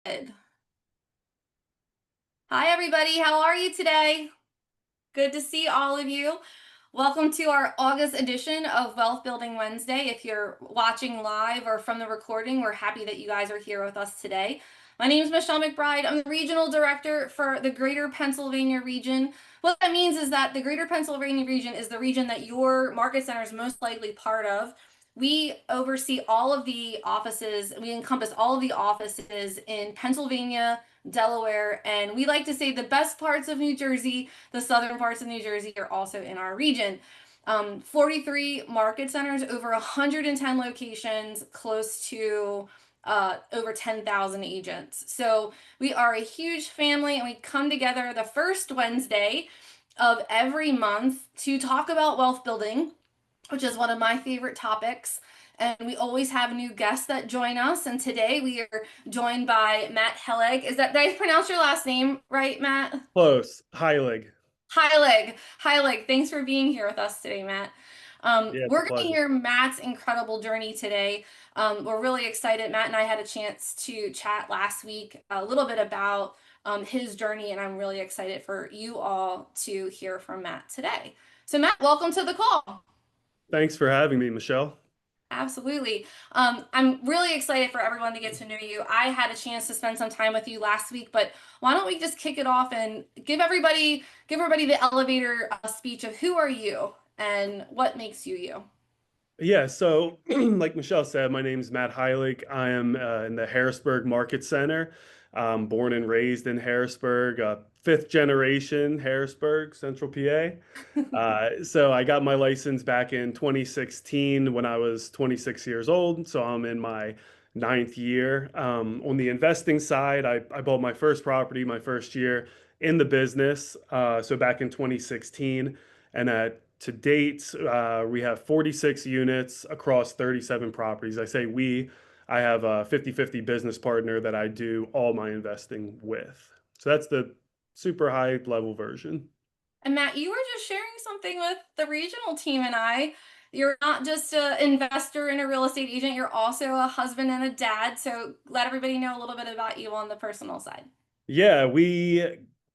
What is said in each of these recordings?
Good. Hi, everybody. How are you today? Good to see all of you. Welcome to our August edition of Wealth Building Wednesday. If you're watching live or from the recording, we're happy that you guys are here with us today. My name is Michelle McBride. I'm the Regional Director for the Greater Pennsylvania region. What that means is that the Greater Pennsylvania region is the region that your market center is most likely part of. We oversee all of the offices, we encompass all of the offices in Pennsylvania, Delaware, and we like to say the best parts of New Jersey, the southern parts of New Jersey are also in our region. 43 market centers, over 110 locations, close to over 10,000 agents. So we are a huge family and we come together the first Wednesday of every month to talk about wealth building, which is one of my favorite topics. And we always have new guests that join us. And today we are joined by Matt Heilig. Did I pronounce your last name right, Matt? Close. Heilig. Heilig. Heilig. Thanks for being here with us today, Matt. Yeah, it's a We're going to pleasure. hear Matt's incredible journey today. We're really excited. Matt and I had a chance to chat last week a little bit about his journey, and I'm really excited for you all to hear from Matt today. So, Matt, welcome to the call. Thanks for having me, Michelle. Absolutely. I'm really excited for everyone to get to know you. I had a chance to spend some time with you last week, but why don't we just kick it off and give everybody the elevator speech of who are you and what makes you you. Yeah, so like Michelle said, my name is Matt Heilig. I am in the Harrisburg Market Center. Born and raised in Harrisburg, fifth generation Harrisburg, Central PA. So I got my license back in 2016 when I was 26 years old. So I'm in my ninth year. On the investing side, I bought my first property my first year in the business. So back in 2016. And to date, we have 46 units across 37 properties. I say we, I have a 50/50 business partner that I do all my investing with. So that's the super high level version. And Matt, you were just sharing something with the regional team and I. You're not just an investor and a real estate agent, you're also a husband and a dad. So let everybody know a little bit about you on the personal side. Yeah,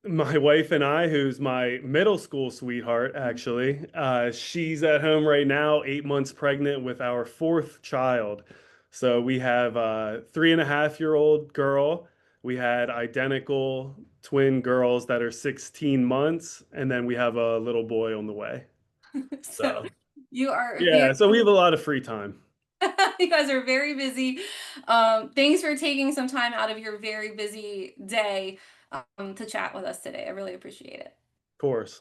my wife and I, who's my middle school sweetheart, actually, she's at home right now, 8 months pregnant with our fourth child. So we have a 3.5-year-old girl. We had identical twin girls that are 16 months, and then we have a little boy on the way. So So you are very yeah, so we have a lot of free time. you guys are very busy. Thanks for taking some time out of your very busy day to chat with us today. I really appreciate it. Of course.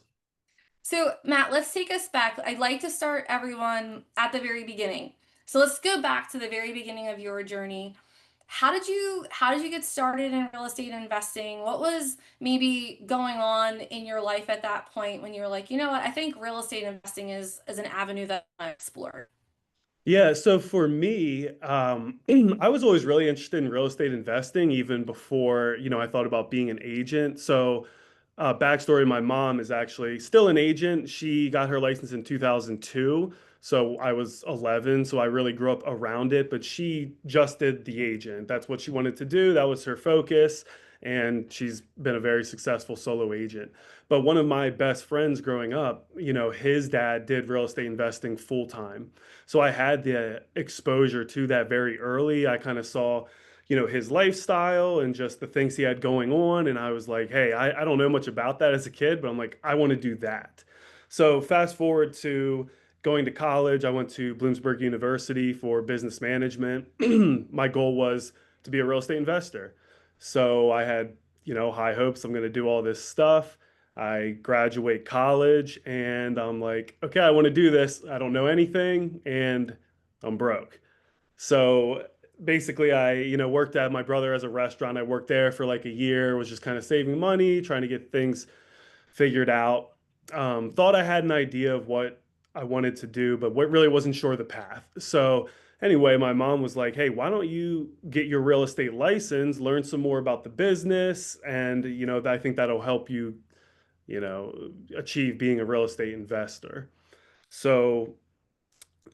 So, Matt, let's take us back. I'd like to start everyone at the very beginning. So let's go back to the very beginning of your journey. How did you get started in real estate investing? What was maybe going on in your life at that point when you were like, you know what, I think real estate investing is an avenue that I explore. Yeah, so for me, I was always really interested in real estate investing even before, I thought about being an agent. So, backstory, my mom is actually still an agent. She got her license in 2002. So I was 11, so I really grew up around it, but she just did the agent. That's what she wanted to do. That was her focus, and she's been a very successful solo agent. But one of my best friends growing up, his dad did real estate investing full time. So I had the exposure to that very early. I kind of saw, his lifestyle and just the things he had going on. And I was like, hey, I don't know much about that as a kid, but I'm like, I want to do that. So fast forward to going to college, I went to Bloomsburg University for business management. My goal was to be a real estate investor. So I had, high hopes. I'm going to do all this stuff. I graduate college and I'm like, okay, I want to do this. I don't know anything and I'm broke. So basically I, worked at my brother as a restaurant. I worked there for like a year, was just kind of saving money, trying to get things figured out. Thought I had an idea of what I wanted to do, but what really wasn't sure of the path. So anyway, my mom was like, "Hey, why don't you get your real estate license, learn some more about the business, and I think that'll help you, achieve being a real estate investor." So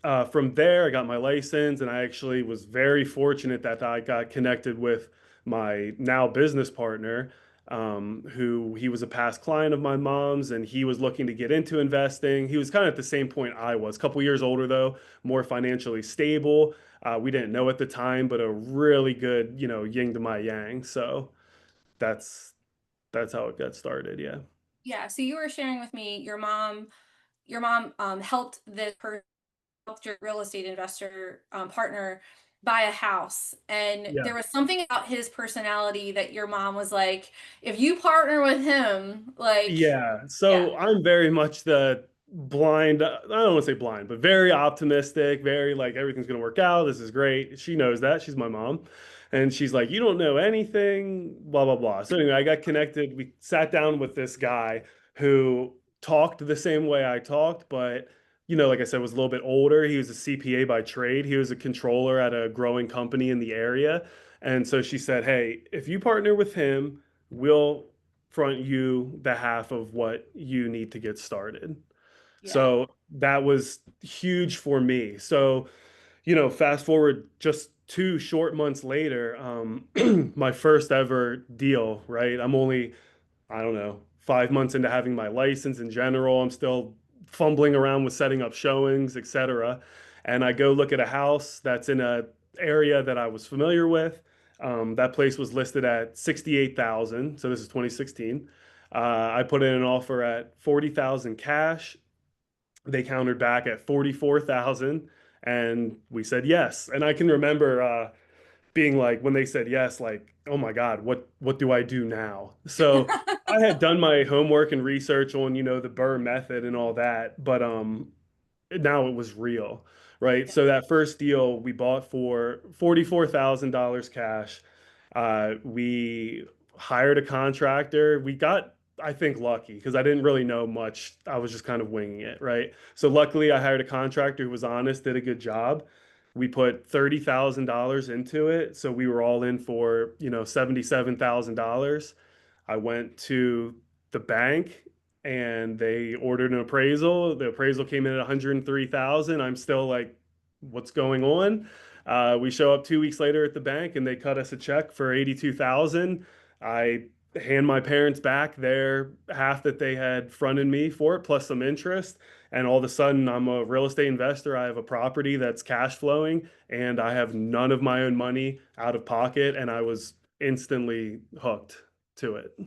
from there, I got my license, and I actually was very fortunate that I got connected with my now business partner, who he was a past client of my mom's and he was looking to get into investing. He was kind of at the same point I was, a couple years older though, more financially stable. We didn't know at the time, but a really good, yin to my yang. So that's that's how it got started. Yeah. Yeah. So you were sharing with me your mom helped this person, helped your real estate investor partner buy a house, and Yeah. there was something about his personality that your mom was like, if you partner with him, like, Yeah, yeah, so I'm very much the blind, I don't want to say blind, but very optimistic, very like everything's going to work out. This is great. She knows that. She's my mom. And she's like, you don't know anything, blah, blah, blah. So anyway, I got connected. We sat down with this guy who talked the same way I talked, but like I said, was a little bit older. He was a CPA by trade. He was a controller at a growing company in the area. And so she said, hey, if you partner with him, we'll front you the half of what you need to get started. yeah, So that was huge for me. So, fast forward just 2 short months later, my first ever deal, right? I'm only, I don't know, 5 months into having my license in general. I'm still fumbling around with setting up showings, etc. And I go look at a house that's in a area that I was familiar with. That place was listed at 68,000. So this is 2016. I put in an offer at 40,000 cash. They countered back at 44,000 and we said yes. And I can remember being like when they said yes, like, oh my God, what do I do now? So I had done my homework and research on, the Burr method and all that, but now it was real, right? yeah, So that first deal we bought for $44,000 cash. We hired a contractor. We got, I think, lucky because I didn't really know much. I was just kind of winging it, right? So luckily, I hired a contractor who was honest, did a good job. We put $30,000 into it, so we were all in for, $77,000. I went to the bank and they ordered an appraisal. The appraisal came in at 103,000. I'm still like, what's going on? We show up 2 weeks later at the bank and they cut us a check for 82,000. I hand my parents back their half that they had fronted me for it, plus some interest. And all of a sudden, I'm a real estate investor. I have a property that's cash flowing, and I have none of my own money out of pocket. And I was instantly hooked to it. I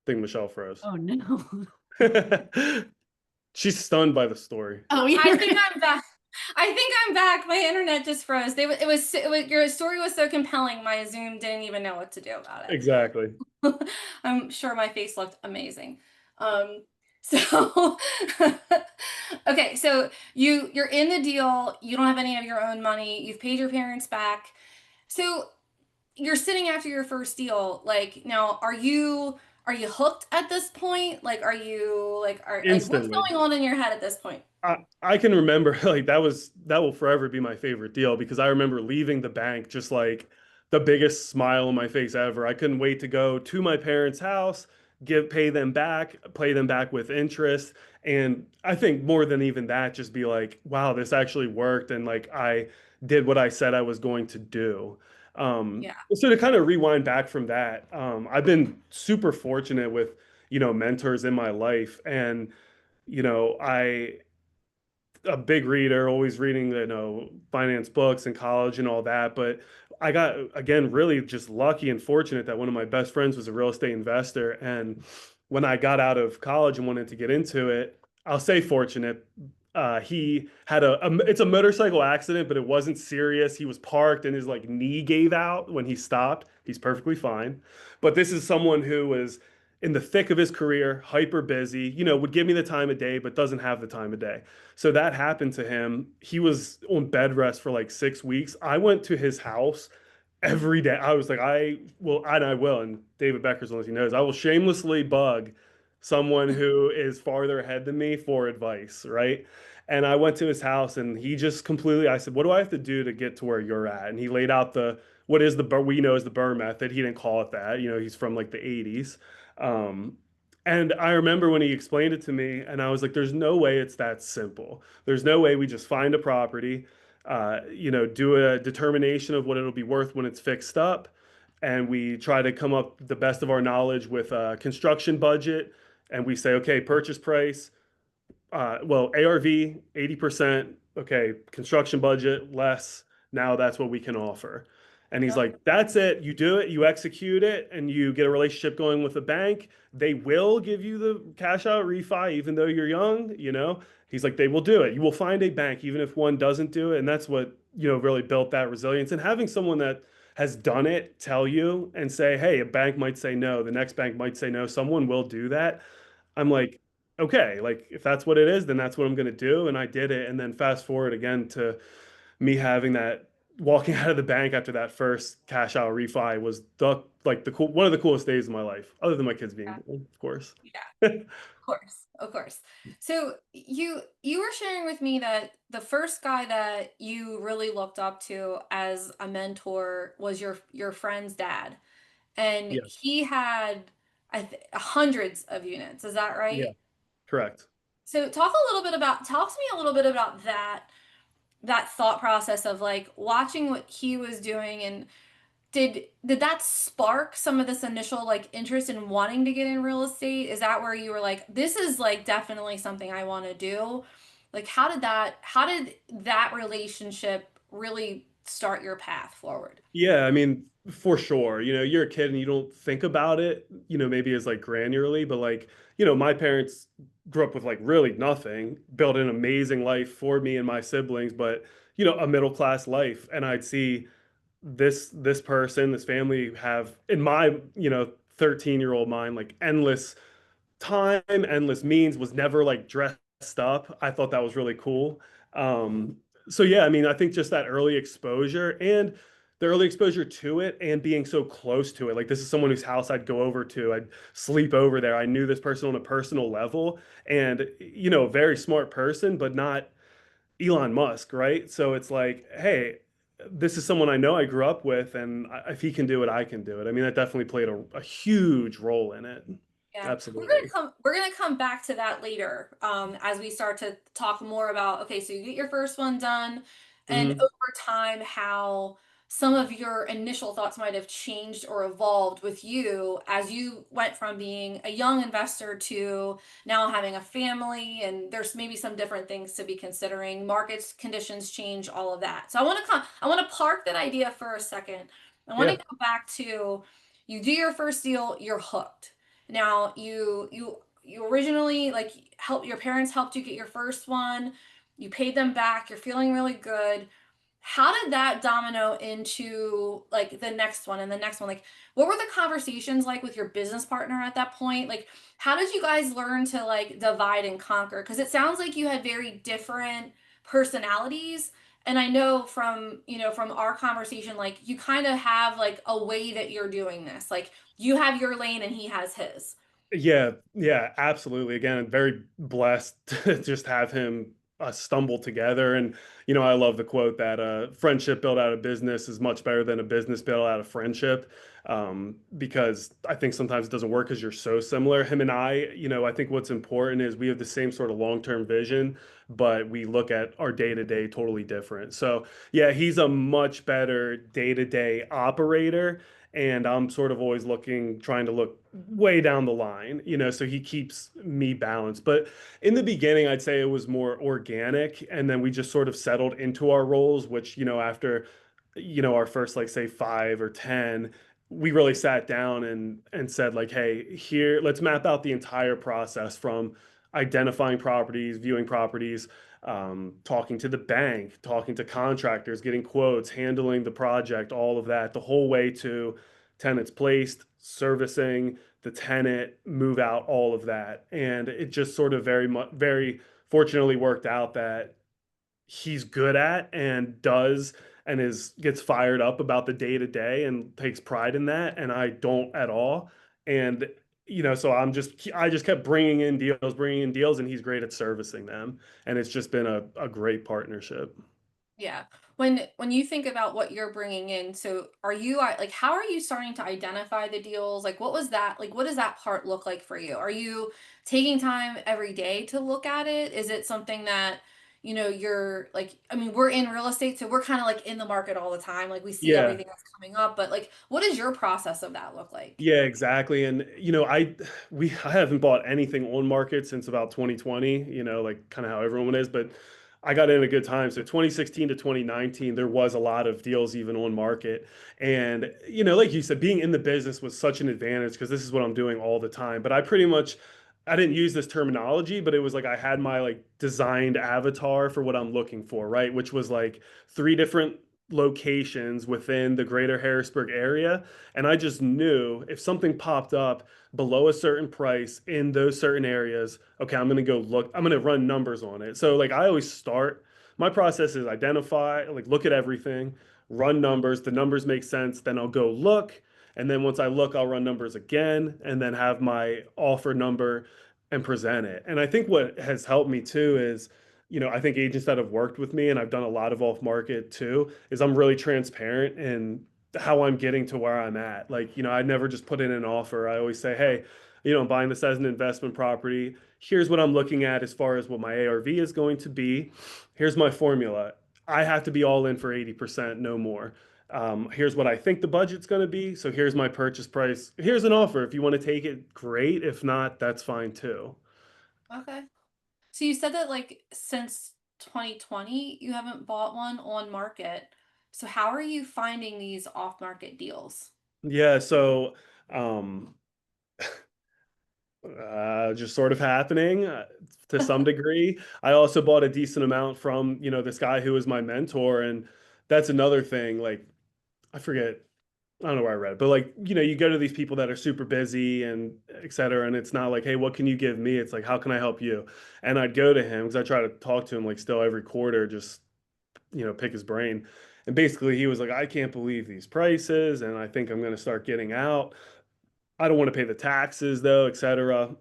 think Michelle froze. Oh no. She's stunned by the story. Oh, I you're think I'm back. I think I'm back. My internet just froze. It was your story was so compelling. My Zoom didn't even know what to do about Exactly. it. I'm sure my face looked amazing. So okay, so you're in the deal. You don't have any of your own money. You've paid your parents back. So you're sitting after your first deal. Like now, are you hooked at this point? Like, are you like what's Instantly. going on in your head at this point? I can remember like that will forever be my favorite deal because I remember leaving the bank just like the biggest smile on my face ever. I couldn't wait to go to my parents' house, pay them back with interest. And I think more than even that, just be like, wow, this actually worked. And like I did what I said I was going to do. Yeah. So to kind of rewind back from that, I've been super fortunate with, mentors in my life. And, I a big reader, always reading, finance books in college and all that. But I got, again, really just lucky and fortunate that one of my best friends was a real estate investor. And when I got out of college and wanted to get into it, I'll say fortunate. He had it's a motorcycle accident, but it wasn't serious. He was parked and his like knee gave out when he stopped. He's perfectly fine. But this is someone who was in the thick of his career, hyper busy, would give me the time of day, but doesn't have the time of day. So that happened to him. He was on bed rest for like 6 weeks. I went to his house every day. I was like, I will. And David Becker's one, as he knows, I will shamelessly bug someone who is farther ahead than me for advice, right? And I went to his house and he just completely, I said, what do I have to do to get to where you're at? And he laid out what is we know as the Burr method. He didn't call it that. He's from like the 80s. Um, And I remember when he explained it to me, and I was like, there's no way it's that simple. There's no way we just find a property, do a determination of what it'll be worth when it's fixed up, and we try to come up the best of our knowledge with a construction budget, and we say, okay, purchase price, ARV 80%. Okay, construction budget less. Now that's what we can offer. And he's Yep. like, that's it. You do it, you execute it, and you get a relationship going with the bank. They will give you the cash out refi, even though you're young, you know. He's like, they will do it. You will find a bank, even if one doesn't do it. And that's what, really built that resilience. And having someone that has done it tell you and say, hey, a bank might say no, the next bank might say no, someone will do that. I'm like, okay, like if that's what it is, then that's what I'm going to do. And I did it. And then fast forward again to me having that walking out of the bank after that first cash out refi was one of the coolest days of my life, other than my kids being Yeah. born, of course. Yeah. Of course, of course. So you were sharing with me that the first guy that you really looked up to as a mentor was your friend's dad, and Yeah, he had hundreds of units. Is that yeah, right? correct. So talk to me a little bit about that thought process of like watching what he was doing, and did that spark some of this initial like interest in wanting to get in real estate? Is that where you were like, this is like definitely something I want to do? Like how did that relationship really start your path forward? Yeah, I mean, for sure. You're a kid and you don't think about it, maybe as like granularly, but like, my parents grew up with like really nothing, built an amazing life for me and my siblings, but a middle class life. And I'd see this person, this family have in my, 13-year-old mind, like endless time, endless means, was never like dressed up. I thought that was really cool. So yeah, I mean, I think just that early exposure and the early exposure to it and being so close to it. Like this is someone whose house I'd go over to. I'd sleep over there. I knew this person on a personal level and a very smart person, but not Elon Musk, right? So it's like, hey, this is someone I know I grew up with, and if he can do it, I can do it. I mean, that definitely played a huge role in it. Yeah, Absolutely. we're gonna come back to that later, as we start to talk more about, okay, so you get your first one done, and Hmm. over time, how some of your initial thoughts might have changed or evolved with you as you went from being a young investor to now having a family, and there's maybe some different things to be considering. Markets, conditions change, all of that. So I want to park that idea for a second. I want to Yeah. go back to you do your first deal, you're hooked. Now you originally like help your parents helped you get your first one. You paid them back. You're feeling really good. How did that domino into like the next one and the next one? Like what were the conversations like with your business partner at that point? Like how did you guys learn to like divide and conquer? Because it sounds like you had very different personalities. And I know from our conversation, like you kind of have like a way that you're doing this. Like you have your lane and he has his. Yeah, yeah, absolutely. Again, I'm very blessed to just have him stumble together. And, I love the quote that friendship built out of business is much better than a business built out of friendship. Because I think sometimes it doesn't work because you're so similar. Him and I think what's important is we have the same sort of long-term vision, but we look at our day-to-day totally different. So, yeah, he's a much better day-to-day operator and I'm sort of always trying to look way down the line, so he keeps me balanced. But in the beginning, I'd say it was more organic, and then we just sort of settled into our roles, which, after, our first, like, say, 5 or 10, we really sat down and said, like, hey, here, let's map out the entire process from identifying properties, viewing properties, talking to the bank, talking to contractors, getting quotes, handling the project, all of that, the whole way to tenants placed, servicing the tenant, move out, all of that. And it just sort of very fortunately worked out that he's good at and does and gets fired up about the day to day and takes pride in that. And I don't at all. And so I just kept bringing in deals, and he's great at servicing them. And it's just been a great partnership. Yeah. When you think about what you're bringing in, so are you like how are you starting to identify the deals? Like what was that like what does that part look like for you? Are you taking time every day to look at it? Is it something that you're like I mean, we're in real estate, so we're kind of like in the market all the time. Like we see Yeah. everything that's coming up, but like what does your process of that look like? Yeah, exactly. And I haven't bought anything on market since about 2020, like kind of how everyone is, but I got in a good time. So 2016 to 2019, there was a lot of deals even on market. And like you said, being in the business was such an advantage because this is what I'm doing all the time. But I didn't use this terminology, but it was like I had my like designed avatar for what I'm looking for, right? Which was like three different locations within the greater Harrisburg area, and I just knew if something popped up below a certain price in those certain areas, okay, I'm going to go look, I'm going to run numbers on it. So, like, I always start, my process is identify, like, look at everything, run numbers. The numbers make sense. Then I'll go look. And then once I look, I'll run numbers again and then have my offer number and present it. And I think what has helped me too is, I think agents that have worked with me, and I've done a lot of off market too, is I'm really transparent in how I'm getting to where I'm at. Like, I never just put in an offer. I always say, hey, I'm buying this as an investment property. Here's what I'm looking at as far as what my ARV is going to be. Here's my formula. I have to be all in for 80%, no more. Here's what I think the budget's going to be. So here's my purchase price. Here's an offer. If you want to take it, great. If not, that's fine too. Okay. So you said that like since 2020 you haven't bought one on market. So how are you finding these off-market deals? Yeah. So, just sort of happening to some degree. I also bought a decent amount from, this guy who was my mentor. And that's another thing. Like, I forget, I don't know where I read, but like, you go to these people that are super busy and et cetera. And it's not like, hey, what can you give me? It's like, how can I help you? And I'd go to him because I try to talk to him like still every quarter, just, pick his brain. And basically, he was like, I can't believe these prices. And I think I'm going to start getting out. I don't want to pay the taxes though, et cetera.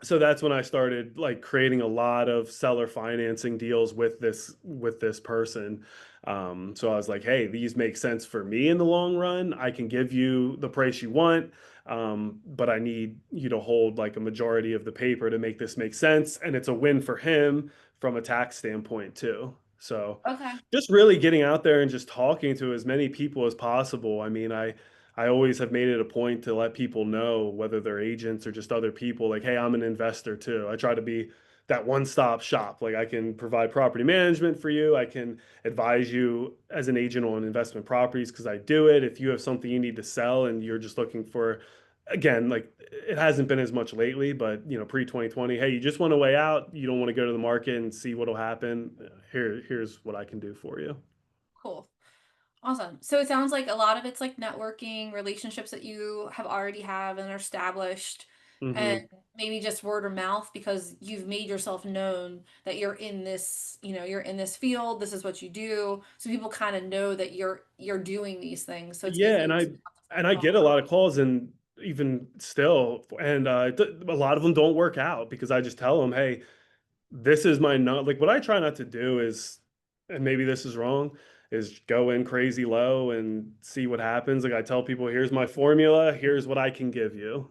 So that's when I started like creating a lot of seller financing deals with this person. So I was like, hey, these make sense for me in the long run. I can give you the price you want, but I need you to hold like a majority of the paper to make this make sense. And it's a win for him from a tax standpoint too. So Okay. just really getting out there and just talking to as many people as possible. I mean, I always have made it a point to let people know, whether they're agents or just other people, like, hey, I'm an investor too. I try to be that one-stop shop. Like I can provide property management for you. I can advise you as an agent on investment properties because I do it. If you have something you need to sell and you're just looking for, again, like it hasn't been as much lately, but pre-2020, hey, you just want a way out, you don't want to go to the market and see what'll happen. Here's what I can do for you. Cool. Awesome. So it sounds like a lot of it's like networking, relationships that you have already have and are established, and Hmm. maybe just word of mouth because you've made yourself known that you're in this, you're in this field, this is what you do. So people kind of know that you're doing these things. So it's Yeah, easy and to I pick up the phone and and I call. get a lot of calls, and even still, and a lot of them don't work out because I just tell them, hey, this is my not like what I try not to do is, and maybe this is wrong, is go in crazy low and see what happens. Like I tell people, here's my formula, here's what I can give you,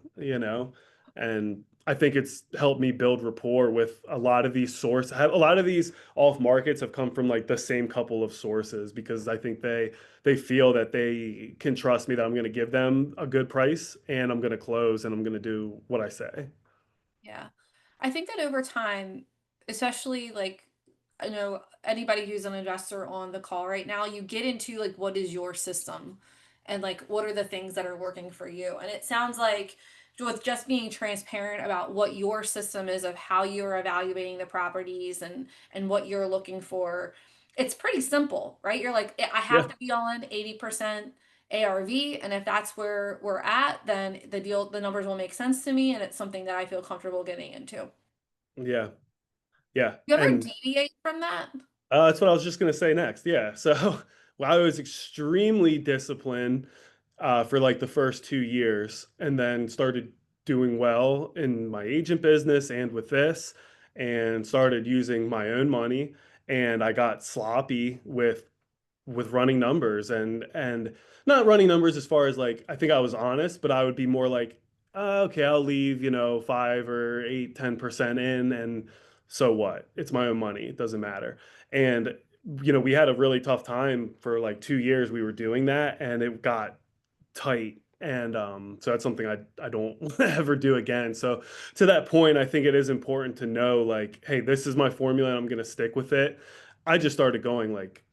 and I think it's helped me build rapport with a lot of these sources. A lot of these off markets have come from like the same couple of sources because I think they feel that they can trust me that I'm going to give them a good price and I'm going to close and I'm going to do what I say. Yeah. I think that over time, especially like I know anybody who's an investor on the call right now, you get into like what is your system and like what are the things that are working for you. And it sounds like with just being transparent about what your system is of how you're evaluating the properties and what you're looking for, it's pretty simple, right? You're like I Yeah, have to be on 80% ARV, and if that's where we're at, then the numbers will make sense to me, and it's something that I feel comfortable getting into. yeah, yeah, You ever and deviate from that? that's what I was just going to say next. Yeah. So well, I was extremely disciplined for like the first 2 years and then started doing well in my agent business and with this and started using my own money. and I got sloppy with running numbers and not running numbers as far as like I think I was honest, but I would be more like, okay, I'll leave, 5 or 8, 10% in, and so what? It's my own money. It doesn't matter. And we had a really tough time for like 2 years. We were doing that, and it got tight. And so that's something I don't ever do again. So to that point, I think it is important to know like, hey, this is my formula and I'm going to stick with it. I just started going like,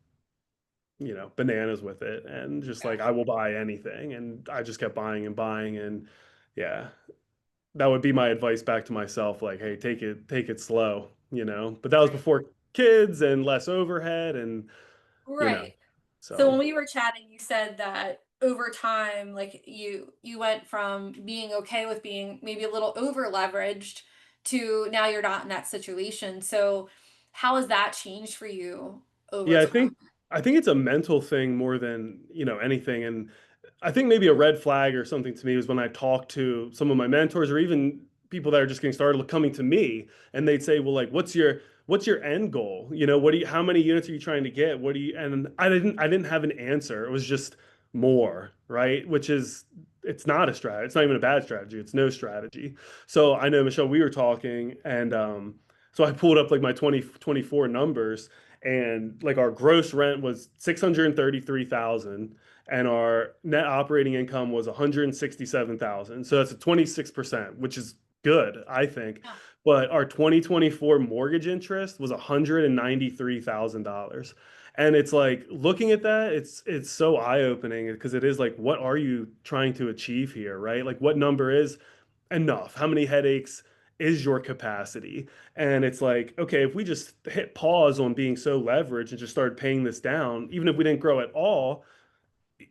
bananas with it and just like I will buy anything. And I just kept buying and buying. And yeah, that would be my advice back to myself. Like, hey, take it slow, but that was Right. before kids and less overhead and, you know, Right. So so when we were chatting, you said that over time, like you went from being okay with being maybe a little over leveraged to now you're not in that situation. So how has that changed for you over yeah, I time? think I think it's a mental thing more than, anything. And I think maybe a red flag or something to me was when I talk to some of my mentors or even people that are just getting started coming to me and they'd say, well, like, what's your end goal? How many units are you trying to get? And I didn't have an answer. It was just more, right? Which is, it's not a strategy. It's not even a bad strategy. It's no strategy. So I know, Michelle, we were talking and, so I pulled up like my 2024 numbers and like our gross rent was 633,000 and our net operating income was 167,000. So that's a 26%, which is good, I think. Yeah. But our 2024 mortgage interest was $193,000. And it's like looking at that, it's so eye-opening because it is like, what are you trying to achieve here, right? Like what number is enough? How many headaches is your capacity? And it's like, okay, if we just hit pause on being so leveraged and just started paying this down, even if we didn't grow at all,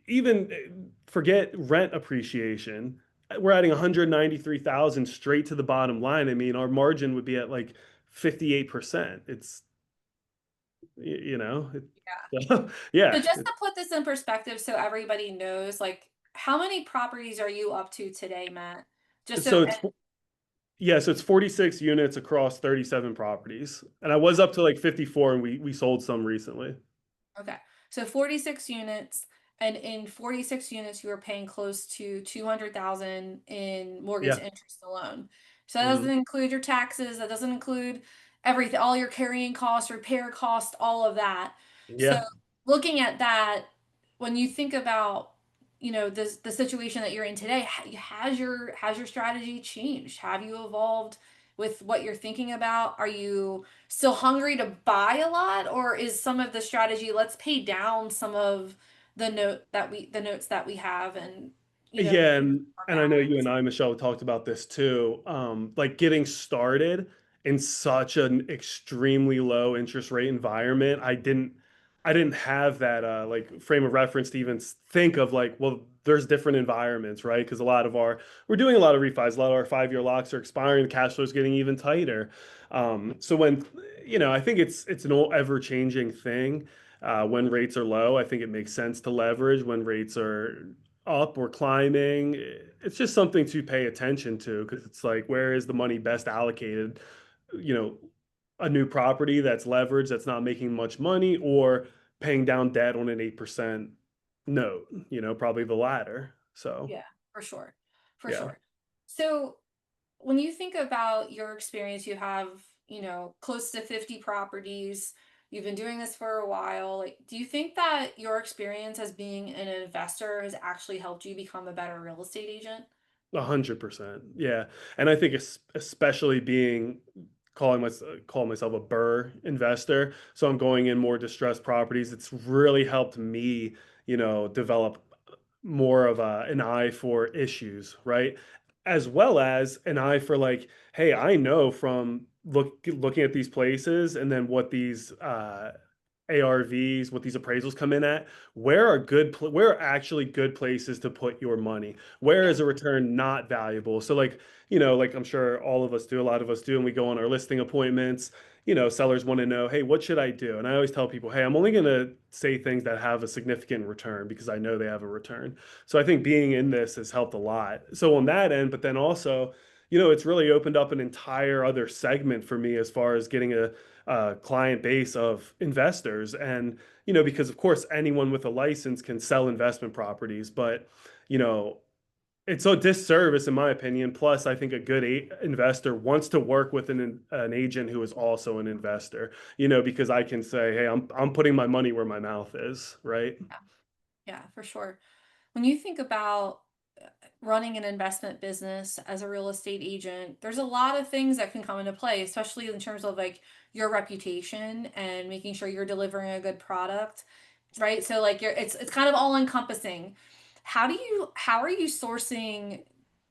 even forget rent appreciation. We're adding 193,000 straight to the bottom line. I mean, our margin would be at like 58%. It's, Yeah. yeah. So just to put this in perspective so everybody knows, like how many properties are you up to today, Matt? Just So so it's, yeah, so it's 46 units across 37 properties. And I was up to like 54 and we sold some recently. Okay. So 46 units, and in 46 units, you were paying close to 200,000 in mortgage Yeah. interest alone. So that doesn't Hmm. include your taxes, that doesn't include everything, all your carrying costs, repair costs, all of that. So Yeah. looking at that, when you think about, the situation that you're in today, has your strategy changed? Have you evolved with what you're thinking about? Are you still hungry to buy a lot, or is some of the strategy, let's pay down some of the notes that we have, and Yeah, increase our and I know you balance? and I, Michelle, talked about this too. Like getting started in such an extremely low interest rate environment, I didn't have that like frame of reference to even think of like, well, there's different environments, right? Because we're doing a lot of refis, a lot of our 5-year locks are expiring, the cash flow is getting even tighter. So when, I think it's an ever changing thing. When rates are low, I think it makes sense to leverage. When rates are up or climbing. It's just something to pay attention to because it's like, where is the money best allocated? You know, a new property that's leveraged, that's not making much money, or paying down debt on an 8% note, probably the latter. So, Yeah, for sure. For yeah. sure. So when you think about your experience, you have, close to 50 properties. You've been doing this for a while. Like, do you think that your experience as being an investor has actually helped you become a better real estate agent? 100%. Yeah. And I think especially calling myself a Burr investor. So I'm going in more distressed properties. It's really helped me, develop more of an eye for issues, right? As well as an eye for like, hey, I know from looking at these places and then what these ARVs, what these appraisals come in at, where are actually good places to put your money? Where Yeah. is a return not valuable? So like, like I'm sure all of us do, a lot of us do, and we go on our listing appointments, sellers want to know, hey, what should I do? And I always tell people, hey, I'm only going to say things that have a significant return because I know they have a return. So I think being in this has helped a lot. So on that end, but then also, it's really opened up an entire other segment for me as far as getting a client base of investors. And, because of course anyone with a license can sell investment properties, but, you know, it's a disservice in my opinion. Plus, I think a good investor wants to work with an agent who is also an investor, because I can say, hey, I'm putting my money where my mouth is, right? Yeah, yeah, for sure. When you think about running an investment business as a real estate agent, there's a lot of things that can come into play, especially in terms of like your reputation and making sure you're delivering a good product, right? So like it's kind of all encompassing. How are you sourcing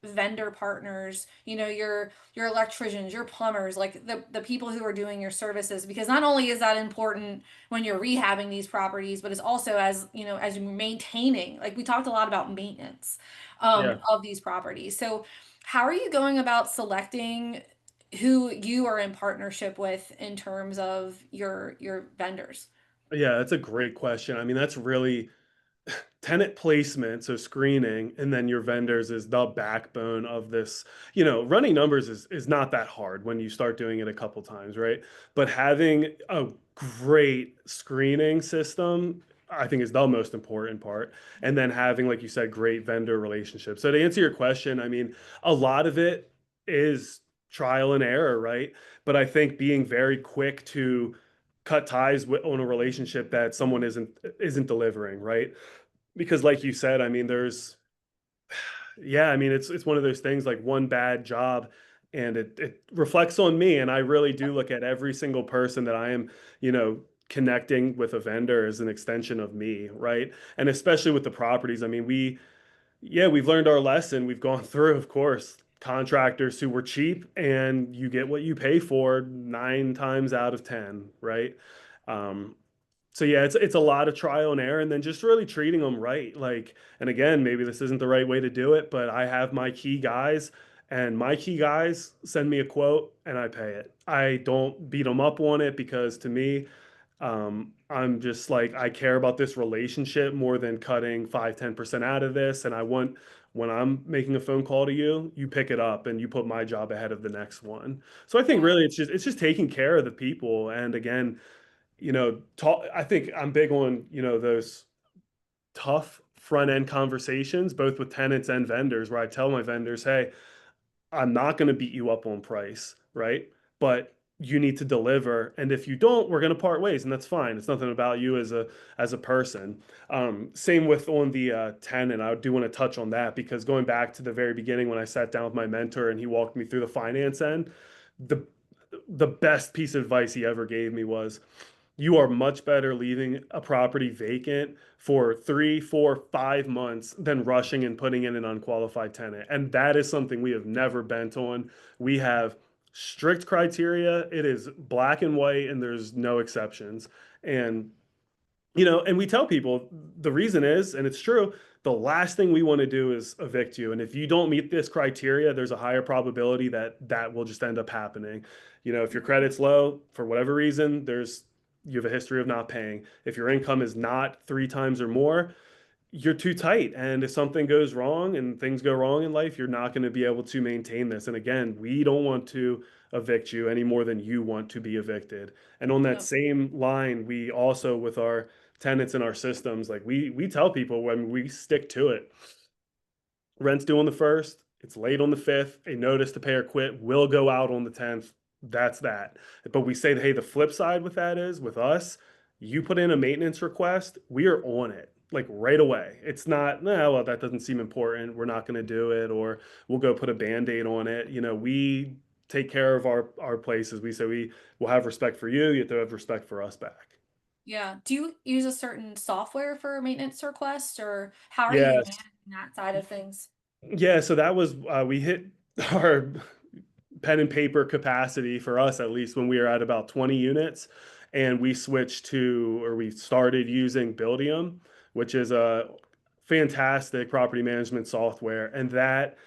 vendor partners, your electricians, your plumbers, like the people who are doing your services, because not only is that important when you're rehabbing these properties, but it's also as you're maintaining, like we talked a lot about maintenance Yeah. of these properties. So how are you going about selecting who you are in partnership with in terms of your vendors? Yeah, that's a great question. I mean, that's really tenant placement, so screening, and then your vendors is the backbone of this. Running numbers is not that hard when you start doing it a couple times, right? But having a great screening system, I think, is the most important part. And then having, like you said, great vendor relationships. So to answer your question, I mean, a lot of it is trial and error, right? But I think being very quick to cut ties on a relationship that someone isn't delivering, right? Because like you said, I mean, yeah, I mean, it's one of those things, like one bad job and it reflects on me. And I really do look at every single person that I am, you know, connecting with a vendor as an extension of me, right? And especially with the properties. I mean, yeah, we've learned our lesson. We've gone through, of course, contractors who were cheap, and you get what you pay for 9 times out of 10, right? Um, so yeah, it's a lot of trial and error, and then just really treating them right. Like, and again, maybe this isn't the right way to do it, but I have my key guys, and my key guys send me a quote, and I pay it. I don't beat them up on it because to me, I'm just like, I care about this relationship more than cutting 5, 10% out of this. And I want, when I'm making a phone call to you, you pick it up and you put my job ahead of the next one. So I think Yeah. really it's just taking care of the people. And again, I think I'm big on, those tough front end conversations, both with tenants and vendors, where I tell my vendors, hey, I'm not going to beat you up on price, right? But you need to deliver, and if you don't, we're going to part ways, and that's fine. It's nothing about you as a person. Same with on the tenant. I do want to touch on that because going back to the very beginning when I sat down with my mentor and he walked me through the finance end, the the best piece of advice he ever gave me was you are much better leaving a property vacant for 3, 4, 5 months than rushing and putting in an unqualified tenant. And that is something we have never bent on. We have strict criteria. It is black and white, and there's no exceptions. And and we tell people the reason is, and it's true, the last thing we want to do is evict you. And if you don't meet this criteria, there's a higher probability that that will just end up happening. If your credit's low for whatever reason, you have a history of not paying. If your income is not 3 times or more, you're too tight. And if something goes wrong and things go wrong in life, you're not going to be able to maintain this. And again, we don't want to evict you any more than you want to be evicted. And on that Yep. same line, we also, with our tenants and our systems, like we tell people when we stick to it, rent's due on the first, it's late on the fifth, a notice to pay or quit will go out on the 10th. That's that. But we say, hey, the flip side with that is with us, you put in a maintenance request, we are on it like right away. It's not, no, well, that doesn't seem important. We're not going to do it, or we'll go put a band-aid on it. We take care of our places. We say we will have respect for you. You have to have respect for us back. Yeah. Do you use a certain software for maintenance requests, or how are you Yes. managing that side of things? Yeah, so that was we hit our pen and paper capacity for us at least when we were at about 20 units, and we started using Buildium, which is a fantastic property management software. And that,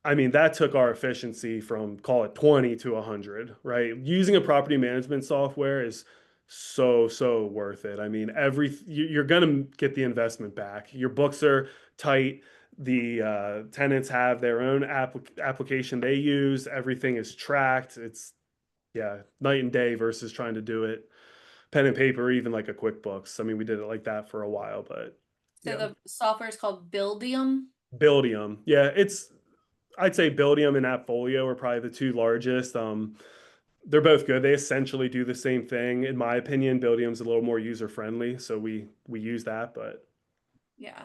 I mean, that took our efficiency from, call it, 20 to 100, right? Using a property management software is so worth it. I mean, you're going to get the investment back. Your books are tight. The tenants have their own application they use. Everything is tracked. It's yeah, night and day versus trying to do it pen and paper, even like a QuickBooks. I mean, we did it like that for a while, but So yeah. the software is called Buildium. Buildium. Yeah, it's I'd say Buildium and Appfolio are probably the two largest. They're both good. They essentially do the same thing. In my opinion, Buildium's a little more user friendly, so we use that, but Yeah.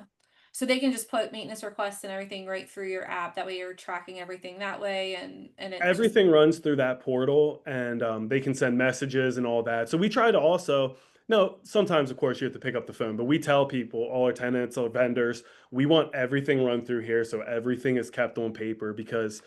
So they can just put maintenance requests and everything right through your app. That way you're tracking everything that way and it just everything runs through that portal and they can send messages and all that. So we try to also, no, sometimes of course you have to pick up the phone, but we tell people, all our tenants, our vendors, we want everything run through here so everything is kept on paper because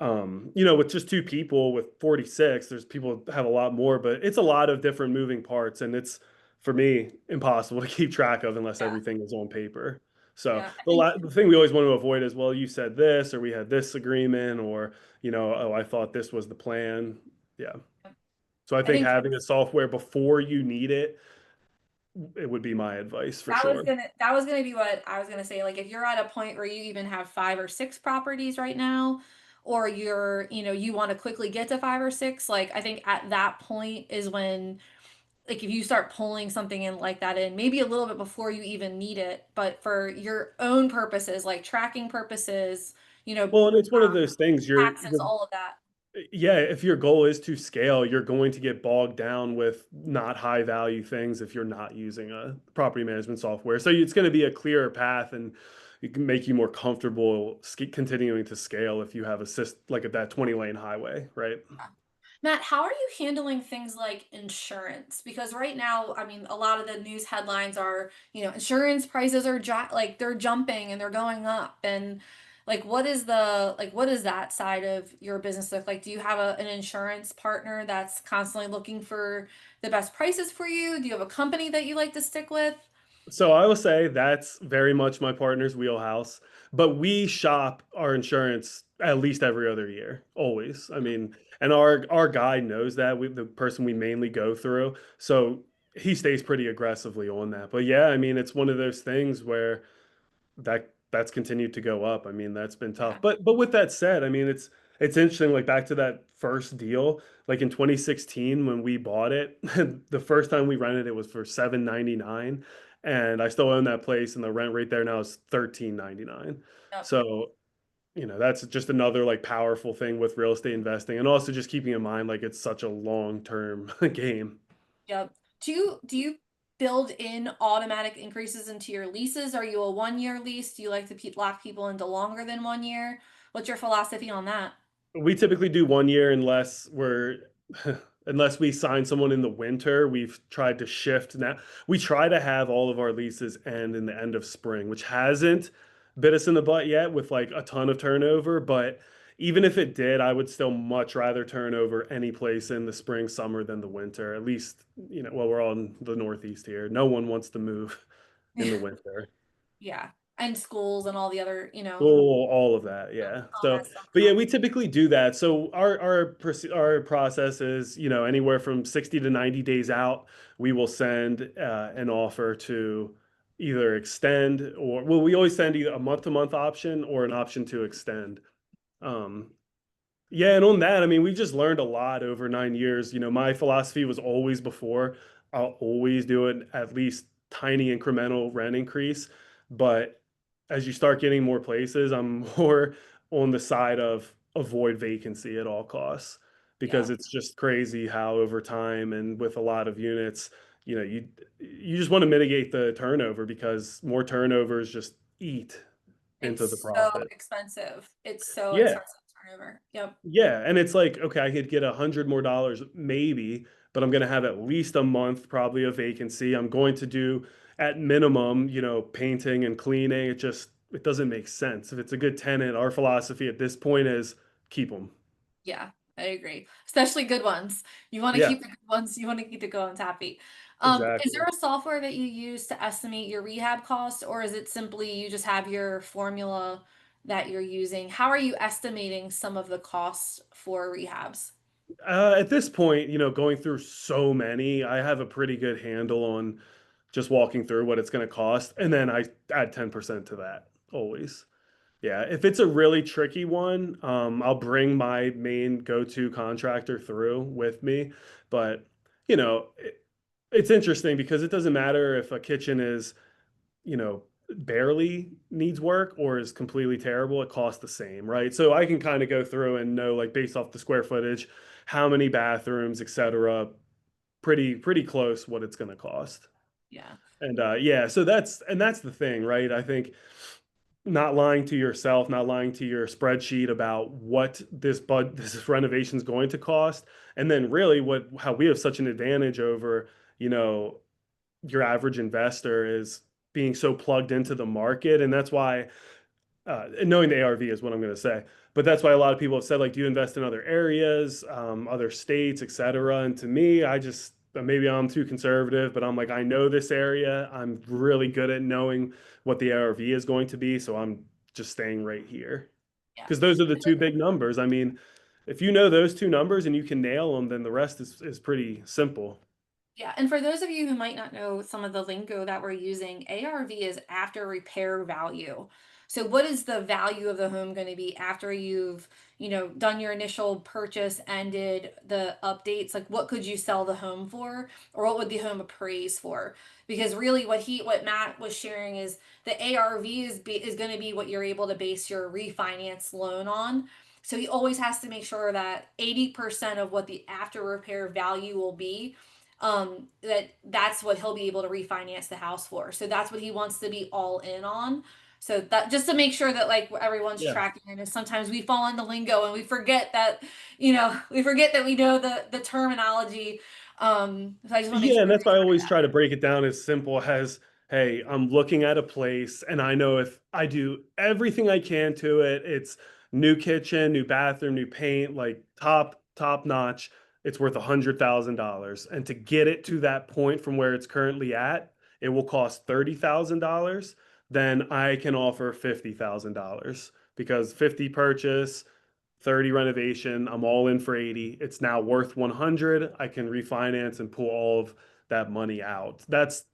with just two people with 46, there's people have a lot more, but it's a lot of different moving parts and it's for me impossible to keep track of unless yeah, everything is on paper. So yeah. I think the thing we always want to avoid is, well, you said this, or we had this agreement, or oh, I thought this was the plan. Yeah. So I I think think having a software before you need it, it would be my advice for sure. that was gonna be what I was gonna say. Like if you're at a point where you even have 5 or 6 properties right now, or you want to quickly get to 5 or 6, like I think at that point is when like if you start pulling something in like that in maybe a little bit before you even need it, but for your own purposes, like tracking purposes, Well, and it's one of those things taxes, all of that. yeah, if your goal is to scale, you're going to get bogged down with not high value things if you're not using a property management software. So it's going to be a clearer path and it can make you more comfortable continuing to scale if you have a like that 20-lane highway, right? Matt, how are you handling things like insurance? Because right now, I mean, a lot of the news headlines are, insurance prices are like they're jumping and they're going up. And like, what is that side of your business look like? Do you have an insurance partner that's constantly looking for the best prices for you? Do you have a company that you like to stick with? So I will say that's very much my partner's wheelhouse, but we shop our insurance at least every other year, always. I mean, and our guy knows that the person we mainly go through, so he stays pretty aggressively on that. But yeah, I mean, it's one of those things where that's continued to go up. I mean, that's been Yeah. tough. But with that said, I mean, it's interesting. Like back to that first deal, like in 2016 when we bought it, the first time we rented it was for 799, and I still own that place, and the rent rate there now is 1399. Yep. So that's just another like powerful thing with real estate investing, and also just keeping in mind like it's such a long term game. Yep. Do you build in automatic increases into your leases? Are you a 1 year lease? Do you like to lock people into longer than 1 year? What's your philosophy on that? We typically do 1 year unless we sign someone in the winter. We've tried to shift now. We try to have all of our leases end in the end of spring, which hasn't bit us in the butt yet with like a ton of turnover. But even if it did, I would still much rather turn over any place in the spring, summer than the winter. At least, well, we're all in the Northeast here. No one wants to move in the winter. Yeah. And schools and all the other, All of that, yeah. all So, that stuff but yeah, come. we typically do that. So our process is, anywhere from 60 to 90 days out, we will send an offer to either extend or well, we always send either a month-to-month option or an option to extend. Um, yeah, and on that, I mean, we just learned a lot over 9 years. My philosophy was always before, I'll always do it at least tiny incremental rent increase. But as you start getting more places, I'm more on the side of avoid vacancy at all costs because Yeah. it's just crazy how over time and with a lot of units, you just want to mitigate the turnover because more turnovers just eat into the It's so profit. expensive. It's so Yeah. expensive to turn over. Yep. Yeah, and it's like, okay, I could get $100 more maybe, but I'm going to have at least a month probably a vacancy. I'm going to do at minimum, painting and cleaning. It doesn't make sense. If it's a good tenant, our philosophy at this point is keep them. Yeah, I agree. Especially good ones. You want to Yeah, keep the good ones. You want to keep the good ones happy. Is there exactly. a software that you use to estimate your rehab costs, or is it simply you just have your formula that you're using? How are you estimating some of the costs for rehabs? At this point, going through so many, I have a pretty good handle on just walking through what it's going to cost, and then I add 10% to that always. Yeah, if it's a really tricky one, I'll bring my main go-to contractor through with me. But, you know, it's interesting because it doesn't matter if a kitchen is, barely needs work or is completely terrible, it costs the same, right? So I can kind of go through and know, like, based off the square footage, how many bathrooms, et cetera, pretty close what it's going to cost. Yeah. And yeah, so that's the thing, right? I think not lying to yourself, not lying to your spreadsheet about what this renovation is going to cost, and then really what how we have such an advantage over, you know, your average investor is being so plugged into the market, and that's why and knowing the ARV is what I'm going to say. But that's why a lot of people have said, like, do you invest in other areas, other states, et cetera? And to me, I just maybe I'm too conservative, but I'm like, I know this area. I'm really good at knowing what the ARV is going to be, so I'm just staying right here Yeah. because those are the two big numbers. I mean, if you know those two numbers and you can nail them, then the rest is pretty simple. Yeah, and for those of you who might not know some of the lingo that we're using, ARV is after repair value. So what is the value of the home going to be after you've, done your initial purchase and did the updates? Like what could you sell the home for or what would the home appraise for? Because really what Matt was sharing is the ARV is going to be what you're able to base your refinance loan on. So he always has to make sure that 80% of what the after repair value will be, that's what he'll be able to refinance the house for. So that's what he wants to be all in on. So that just to make sure that like everyone's Yeah. tracking it, is sometimes we fall into lingo and we forget that, we forget that we know the terminology. So I just want to make Yeah, sure and we that's why I reflect always that. try to break it down as simple as, hey, I'm looking at a place and I know if I do everything I can to it, it's new kitchen, new bathroom, new paint, like top notch, it's worth $100,000. And to get it to that point from where it's currently at, it will cost $30,000. Then I can offer $50,000 because 50 purchase, 30 renovation. I'm all in for 80. It's now worth 100. I can refinance and pull all of that money out. That's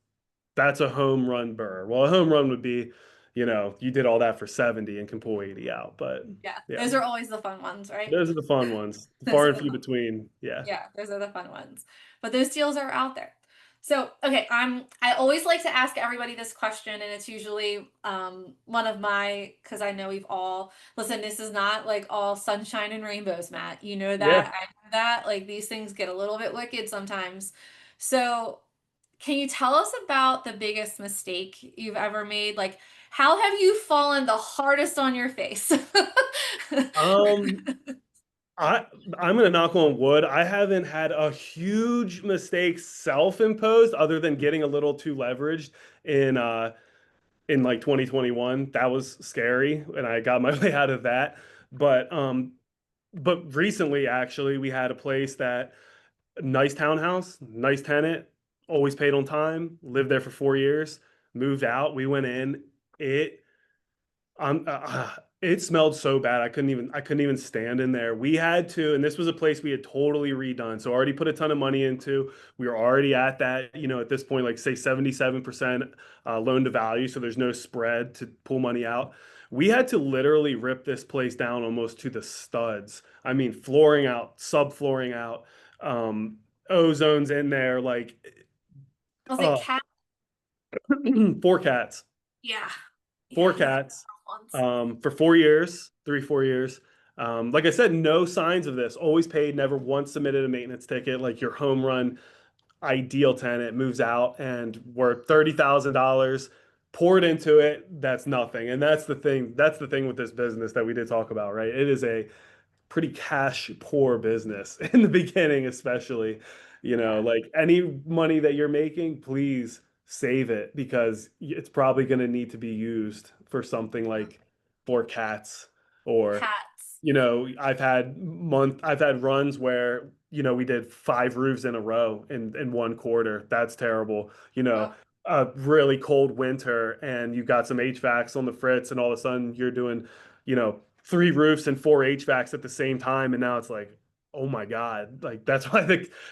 a home run burr. Well, a home run would be, you did all that for 70 and can pull 80 out. But Yeah, yeah, those are always the fun ones, right? those are the fun ones. Those Far are and the few fun. between. Yeah. Yeah, those are the fun ones. But those deals are out there. So, okay, I always like to ask everybody this question, and it's usually one of my, because I know we've all, listen, this is not like all sunshine and rainbows, Matt. You know Yeah. that. I know that. Like these things get a little bit wicked sometimes. So, can you tell us about the biggest mistake you've ever made? Like, how have you fallen the hardest on your face? Um, I I'm gonna knock on wood. I haven't had a huge mistake self-imposed other than getting a little too leveraged in in like 2021. That was scary, and I got my way out of that. But recently, actually, we had a place that nice townhouse, nice tenant, always paid on time, lived there for 4 years, moved out. We went in. It it smelled so bad. I couldn't even stand in there. We had to, and this was a place we had totally redone. So already put a ton of money into. We were already at that, at this point, like say 77% loan to value. So there's no spread to pull money out. We had to literally rip this place down almost to the studs. I mean, flooring out, subflooring out, ozone's in there, like Was it uh, cat? four cats. Yeah. Four Yeah, those are cats the tough ones. for 4 years, 4 years. Like I said, no signs of this. Always paid, never once submitted a maintenance ticket. Like your home run ideal tenant moves out and we're $30,000 poured into it. That's nothing. And that's the thing. That's the thing with this business that we did talk about, right? It is a pretty cash poor business in the beginning, especially. Yeah. Like any money that you're making, please save it because it's probably going to need to be used for something like for cats or Cats. I've had runs where, we did 5 roofs in a row in 1 quarter. That's terrible. Oh, A really cold winter and you got some HVACs on the fritz and all of a sudden you're doing, 3 roofs and 4 HVACs at the same time. And now it's like, oh my God. Like that's why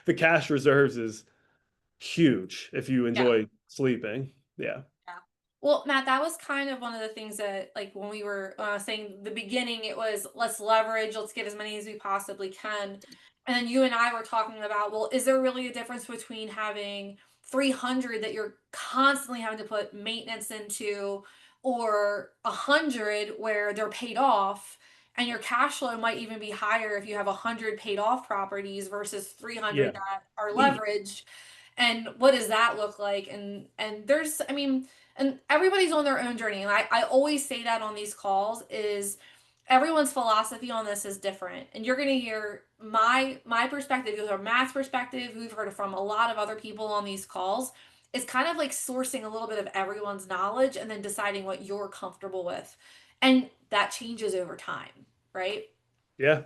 the cash reserves is huge if you yeah. enjoy sleeping. Yeah. Yeah. Well, Matt, that was kind of one of the things that, like, when we were saying the beginning, it was let's leverage, let's get as many as we possibly can. And then you and I were talking about, well, is there really a difference between having 300 that you're constantly having to put maintenance into, or 100 where they're paid off, and your cash flow might even be higher if you have 100 paid off properties versus 300 Yeah. that are leveraged? And what does that look like? And there's, I mean, and everybody's on their own journey, and I always say that on these calls is everyone's philosophy on this is different, and you're going to hear my perspective, you'll hear Matt's perspective, we've heard from a lot of other people on these calls. It's kind of like sourcing a little bit of everyone's knowledge and then deciding what you're comfortable with, and that changes over time, right? Yeah.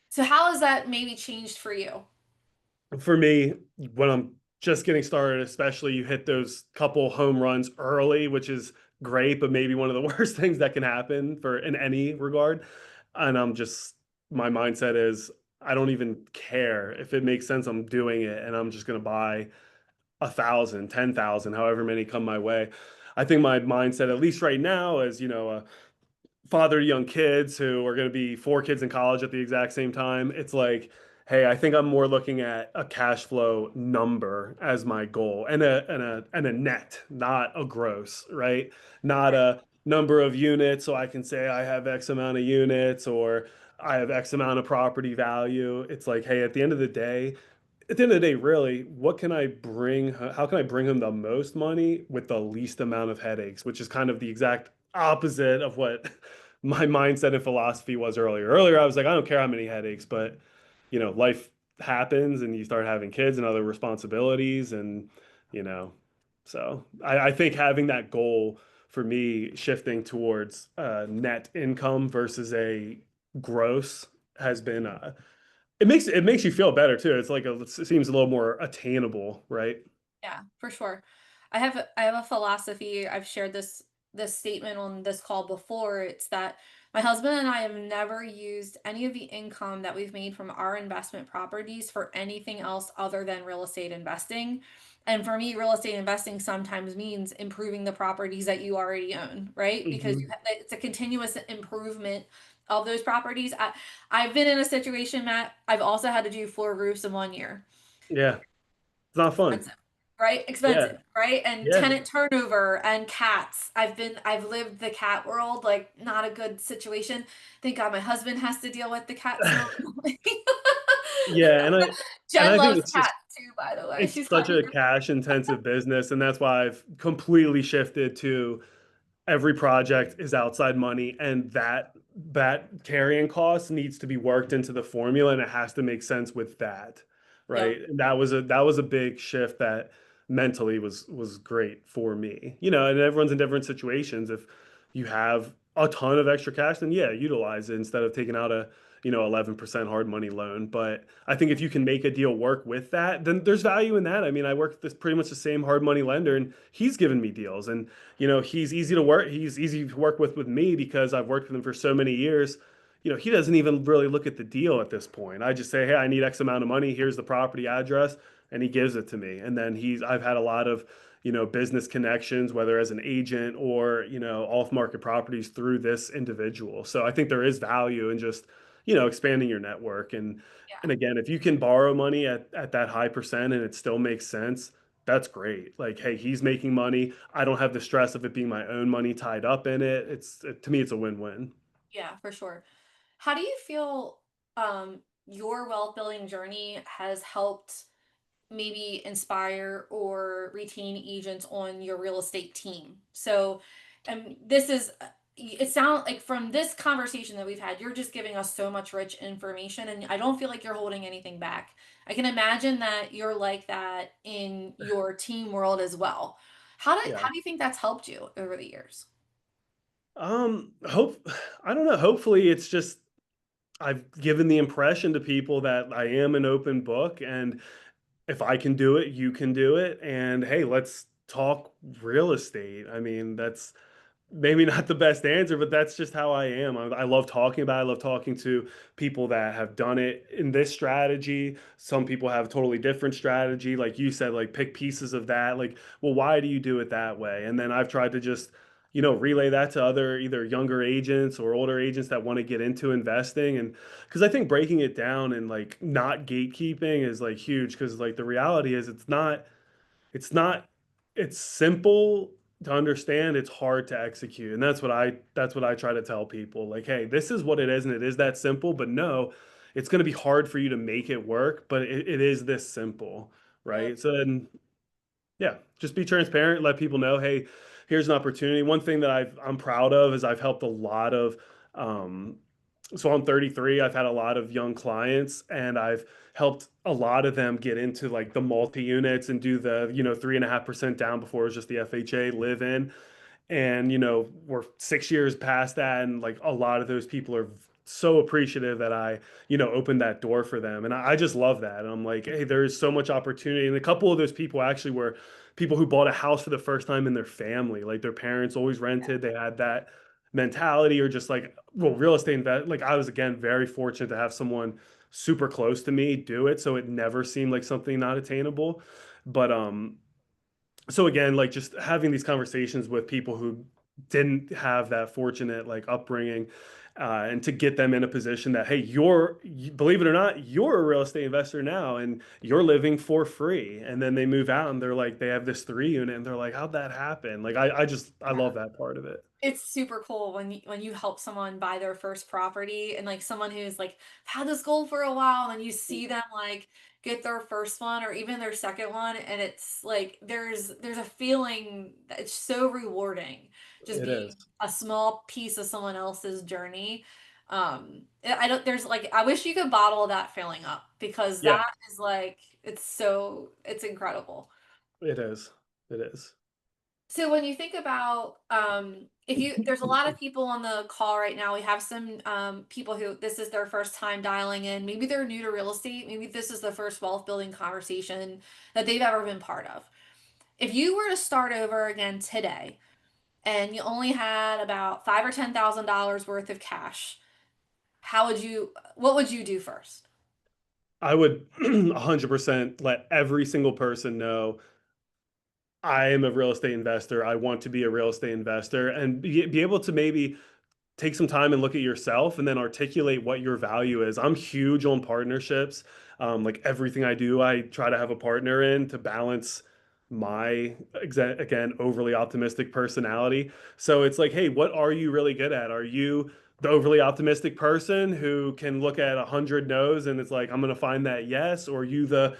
So how has that maybe changed for you? For me, when I'm just getting started, especially you hit those couple home runs early, which is great, but maybe one of the worst things that can happen for in any regard. And I'm just my mindset is I don't even care if it makes sense. I'm doing it, and I'm just going to buy 1,000, 10,000, however many come my way. I think my mindset, at least right now, as father to young kids who are going to be four kids in college at the exact same time. It's like, hey, I think I'm more looking at a cash flow number as my goal and a net, not a gross, right? Not Right. a number of units so I can say I have X amount of units or I have X amount of property value. It's like, hey, at the end of the day, really, what can I bring? How can I bring him the most money with the least amount of headaches? Which is kind of the exact opposite of what my mindset and philosophy was earlier. Earlier, I was like, I don't care how many headaches, but life happens and you start having kids and other responsibilities, and you know, so I think having that goal for me, shifting towards net income versus a gross, has been it makes you feel better too. It's like it seems a little more attainable, right? Yeah, for sure. I have a philosophy. I've shared this statement on this call before. It's that my husband and I have never used any of the income that we've made from our investment properties for anything else other than real estate investing. And for me, real estate investing sometimes means improving the properties that you already own, right? Because Hmm. it's a continuous improvement of those properties. I've been in a situation, Matt. I've also had to do floor roofs in 1 year. Yeah, it's not fun. Expensive, right? Yeah, Expensive, right? And yeah, tenant turnover and cats. I've lived the cat world, like not a good situation. Thank God my husband has to deal with the cat smell. yeah. And Jen I think loves it's just cats too, by the way. it's She's not such a here. cash intensive business, and that's why I've completely shifted to every project is outside money, and that carrying cost needs to be worked into the formula, and it has to make sense with that, Yep. right? And that was a big shift that mentally was great for me. And everyone's in different situations. If you have a ton of extra cash, then yeah, utilize it instead of taking out a 11% hard money loan. But I think if you can make a deal work with that, then there's value in that. I mean, I work with this pretty much the same hard money lender, and he's given me deals, and he's easy to work. He's easy to work with me because I've worked with him for so many years. He doesn't even really look at the deal at this point. I just say, hey, I need X amount of money. Here's the property address, and he gives it to me. And then I've had a lot of business connections, whether as an agent or off market properties through this individual. So I think there is value in just expanding your network. And Yeah. again, if you can borrow money at that high percent and it still makes sense, that's great. Like, hey, he's making money. I don't have the stress of it being my own money tied up in it. To me, it's a win-win. Yeah, for sure. How do you feel your wealth building journey has helped maybe inspire or retain agents on your real estate team? So, this is it sounds like from this conversation that we've had, you're just giving us so much rich information, and I don't feel like you're holding anything back. I can imagine that you're like that in your team world as well. Yeah. How do you think that's helped you over the years? Hope I don't know. Hopefully, it's just I've given the impression to people that I am an open book, and if I can do it, you can do it. And hey, let's talk real estate. I mean, maybe not the best answer, but that's just how I am. I love talking about it. I love talking to people that have done it in this strategy. Some people have totally different strategy. Like you said, like pick pieces of that. Like, well, why do you do it that way? And then I've tried to just, relay that to other either younger agents or older agents that want to get into investing. And because I think breaking it down and like not gatekeeping is like huge. Because like the reality is it's not it's simple to understand, it's hard to execute. And that's what I try to tell people. Like, hey, this is what it is, and it is that simple, but no, it's going to be hard for you to make it work, but it is this simple, Yep. right? So then yeah, just be transparent, let people know, hey, here's an opportunity. One thing that I'm proud of is I've helped a lot of um so I'm 33. I've had a lot of young clients and I've helped a lot of them get into like the multi units and do the, 3.5% down before it was just the FHA live in. And, we're 6 years past that. And like a lot of those people are so appreciative that I, opened that door for them. And I just love that. And I'm like, hey, there's so much opportunity. And a couple of those people actually were people who bought a house for the first time in their family. Like their parents always rented. They had that mentality or just like, well, real estate invest. Like I was, again, very fortunate to have someone super close to me do it. So it never seemed like something not attainable. But, so again, like just having these conversations with people who didn't have that fortunate like upbringing, and to get them in a position that, hey, believe it or not, you're a real estate investor now and you're living for free. And then they move out and they're like, they have this 3 unit and they're like, how'd that happen? Like, I love that part of it. It's super cool when you help someone buy their first property and like someone who's like had this goal for a while and you see them like get their first one or even their second one and it's like there's a feeling that it's so rewarding just It being is. a small piece of someone else's journey. I don't there's like I wish you could bottle that feeling up because Yeah, that is like it's incredible. it is. It is. So when you think about if you there's a lot of people on the call right now. We have some people who this is their first time dialing in. Maybe they're new to real estate. Maybe this is the first wealth building conversation that they've ever been part of. If you were to start over again today and you only had about $5,000 or $10,000 worth of cash, what would you do first? I would 100% let every single person know I am a real estate investor. I want to be a real estate investor and be able to maybe take some time and look at yourself and then articulate what your value is. I'm huge on partnerships. Like everything I do, I try to have a partner in to balance my, again, overly optimistic personality. So it's like, hey, what are you really good at? Are you the overly optimistic person who can look at 100 no's and it's like, I'm going to find that yes? Or are you the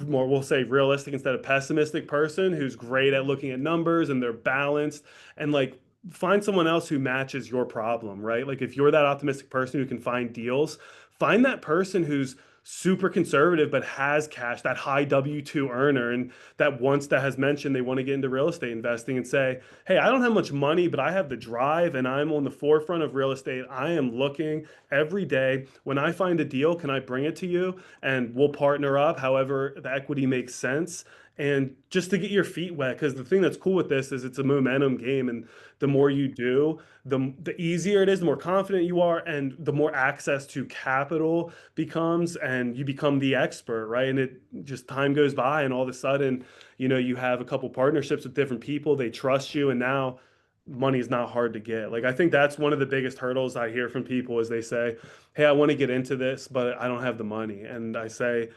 more, we'll say, realistic instead of pessimistic person who's great at looking at numbers and they're balanced and like find someone else who matches your problem, right? Like if you're that optimistic person who can find deals, find that person who's super conservative but has cash, that high W-2 earner, and that has mentioned they want to get into real estate investing and say, hey, I don't have much money, but I have the drive and I'm on the forefront of real estate. I am looking every day. When I find a deal, can I bring it to you? And we'll partner up however the equity makes sense. And just to get your feet wet, because the thing that's cool with this is it's a momentum game, and the more you do, the easier it is, the more confident you are, and the more access to capital becomes, and you become the expert, right? And it just time goes by, and all of a sudden, you have a couple partnerships with different people, they trust you, and now money is not hard to get. Like I think that's one of the biggest hurdles I hear from people is they say, "Hey, I want to get into this, but I don't have the money." And I say,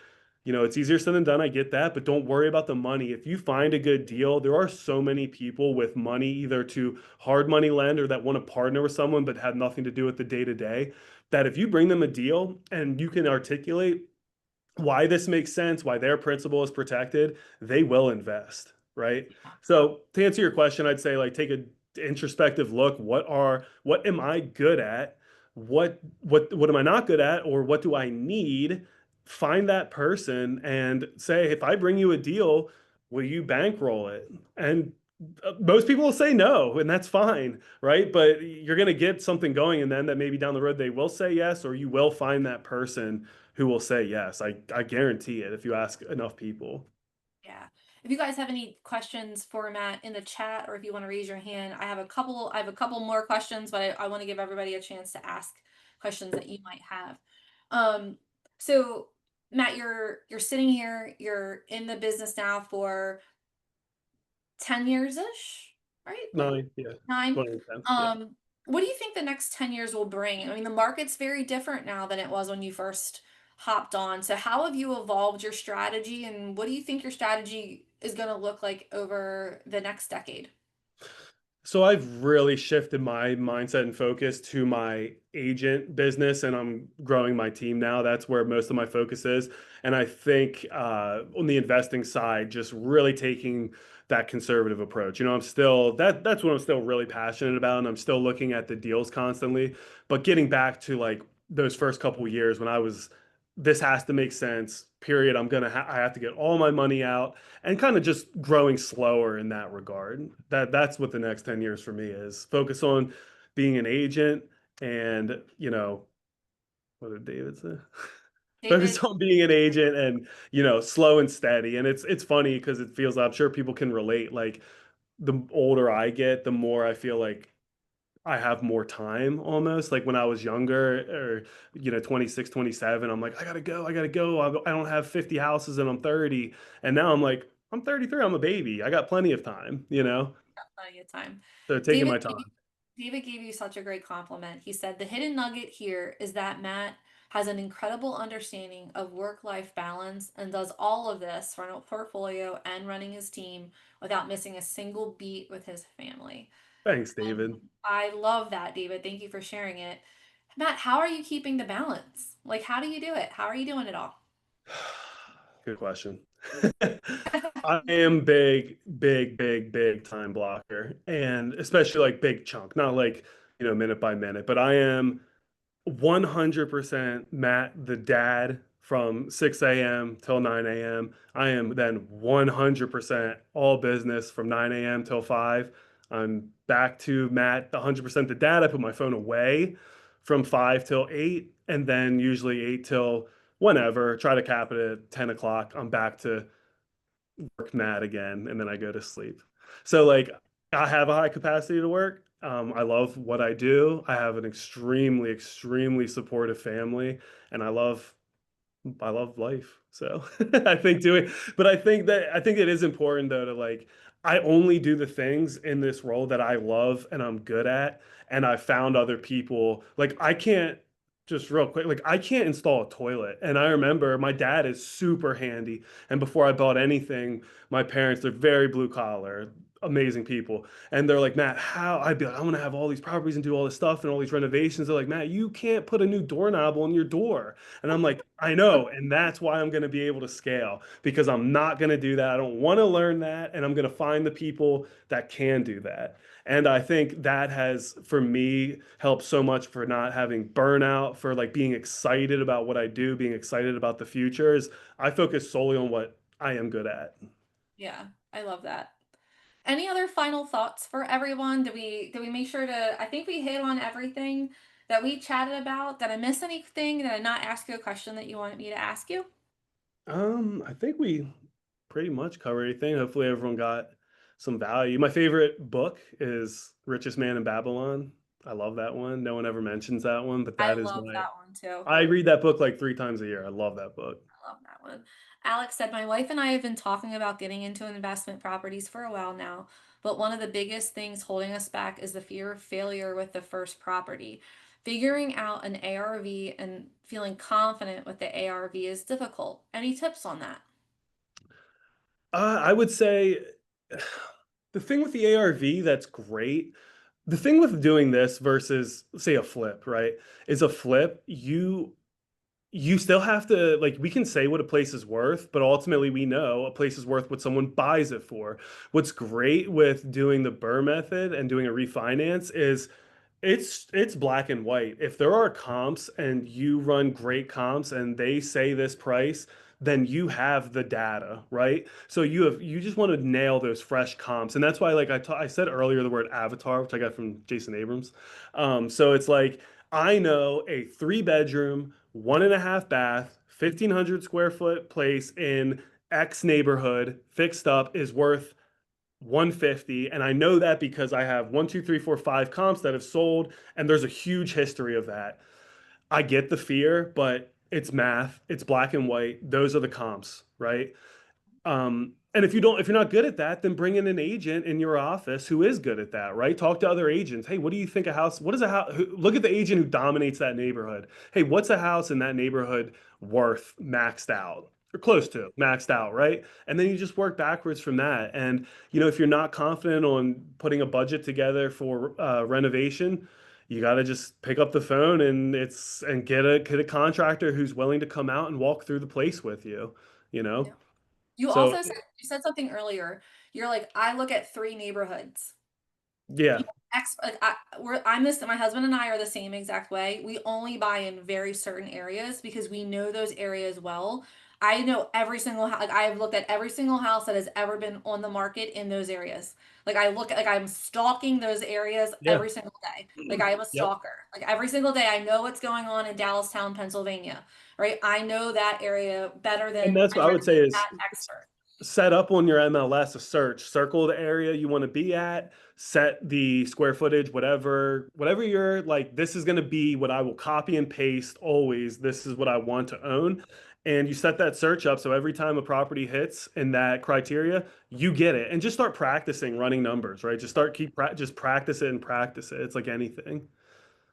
it's easier said than done. I get that, but don't worry about the money. If you find a good deal, there are so many people with money, either to hard money lend or that want to partner with someone but have nothing to do with the day to day, that if you bring them a deal and you can articulate why this makes sense, why their principal is protected, they will invest, right? So to answer your question, I'd say like take a introspective look. What am I good at? What am I not good at? Or what do I need? Find that person and say, if I bring you a deal, will you bankroll it? And most people will say no, and that's fine, right? But you're going to get something going, and then that maybe down the road they will say yes, or you will find that person who will say yes. I guarantee it if you ask enough people. Yeah. If you guys have any questions for Matt in the chat, or if you want to raise your hand, I have a couple more questions, but I want to give everybody a chance to ask questions that you might have. Um, so Matt, you're sitting here, you're in the business now for 10 years ish, right? 9, yeah, 9. 2010, yeah. Um, what do you think the next 10 years will bring? I mean, the market's very different now than it was when you first hopped on. So how have you evolved your strategy, and what do you think your strategy is going to look like over the next decade? So I've really shifted my mindset and focus to my agent business, and I'm growing my team now. That's where most of my focus is. And I think on the investing side, just really taking that conservative approach. I'm still that's what I'm still really passionate about, and I'm still looking at the deals constantly. But getting back to like those first couple years when I was, this has to make sense. Period. I have to get all my money out and kind of just growing slower in that regard. That's what the next 10 years for me is. Focus on being an agent and, what did David say? David, Focus on being an agent and, slow and steady. And it's funny because it feels, I'm sure people can relate. Like the older I get, the more I feel like I have more time almost. Like when I was younger, or 26, 27, I'm like, I gotta go. I don't have 50 houses and I'm 30. And now I'm like, I'm 33, I'm a baby. I got plenty of time. got plenty of time. So taking David my gave you, time. David gave you such a great compliment. He said the hidden nugget here is that Matt has an incredible understanding of work-life balance and does all of this for a portfolio and running his team without missing a single beat with his family. Thanks, David. I love that, David. Thank you for sharing it. Matt, how are you keeping the balance? Like, how do you do it? How are you doing it all? Good question. I am big, big, big, big time blocker, and especially like big chunk, not like, minute by minute, but I am 100% Matt, the dad, from 6 a.m. till 9 a.m. I am then 100% all business from 9 a.m. till 5. I'm back to Matt, the 100% the dad. I put my phone away from 5 till 8, and then usually 8 till whenever. Try to cap it at 10 o'clock. I'm back to work Matt again, and then I go to sleep. So like I have a high capacity to work. I love what I do. I have an extremely, extremely supportive family, and I love life. So I think doing, but I think it is important though to like, I only do the things in this role that I love and I'm good at. And I found other people like I can't, just real quick, like I can't install a toilet. And I remember my dad is super handy. And before I bought anything, my parents, they're very blue collar, amazing people. And they're like, Matt, how? I'd be like, I'm gonna have all these properties and do all this stuff and all these renovations. They're like, Matt, you can't put a new doorknob on your door. And I'm like, I know. And that's why I'm going to be able to scale because I'm not going to do that. I don't want to learn that. And I'm going to find the people that can do that. And I think that has, for me, helped so much for not having burnout, for like being excited about what I do, being excited about the future. Is I focus solely on what I am good at. Yeah, I love that. Any other final thoughts for everyone? Did we make sure to, I think we hit on everything that we chatted about. Did I miss anything? Did I not ask you a question that you wanted me to ask you? I think we pretty much covered everything. Hopefully, everyone got some value. My favorite book is Richest Man in Babylon. I love that one. No one ever mentions that one, but I that is love my. that one too. I read that book like 3 times a year. I love that book. I love that one. Alex said, my wife and I have been talking about getting into investment properties for a while now, but one of the biggest things holding us back is the fear of failure with the first property. Figuring out an ARV and feeling confident with the ARV is difficult. Any tips on that? I would say the thing with the ARV that's great. The thing with doing this versus, say, a flip, right? Is a flip, you still have to like we can say what a place is worth, but ultimately we know a place is worth what someone buys it for. What's great with doing the Burr method and doing a refinance is it's black and white. If there are comps and you run great comps and they say this price, then you have the data, right? So you just want to nail those fresh comps. And that's why like I said earlier the word avatar, which I got from Jason Abrams. So it's like I know a 3 bedroom, 1.5 bath, 1,500 square foot place in X neighborhood fixed up is worth 150, and I know that because I have one, two, three, four, five comps that have sold, and there's a huge history of that. I get the fear, but it's math, it's black and white. Those are the comps, right? And if you're not good at that, then bring in an agent in your office who is good at that, right? Talk to other agents. Hey, what do you think a house, what is a house? Look at the agent who dominates that neighborhood. Hey, what's a house in that neighborhood worth maxed out or close to maxed out, right? And then you just work backwards from that. And, if you're not confident on putting a budget together for renovation, you got to just pick up the phone and get a contractor who's willing to come out and walk through the place with you, you know? Yeah. You So also said you said something earlier. You're like, I look at three neighborhoods. yeah, You like I'm this. My husband and I are the same exact way. We only buy in very certain areas because we know those areas well. I know every single house. Like I've looked at every single house that has ever been on the market in those areas. Like I look at, like I'm stalking those areas yeah, every single day. Like I am a yep. stalker. Like every single day, I know what's going on in Dallastown, Pennsylvania. Right? I know that area better And than that's what I would say is that expert. set up on your MLS a search, circle the area you want to be at, set the square footage, whatever you're like, this is going to be what I will copy and paste always. This is what I want to own. And you set that search up so every time a property hits in that criteria, you get it. And just start practicing running numbers, right? Just start just practice it and practice it. It's like anything.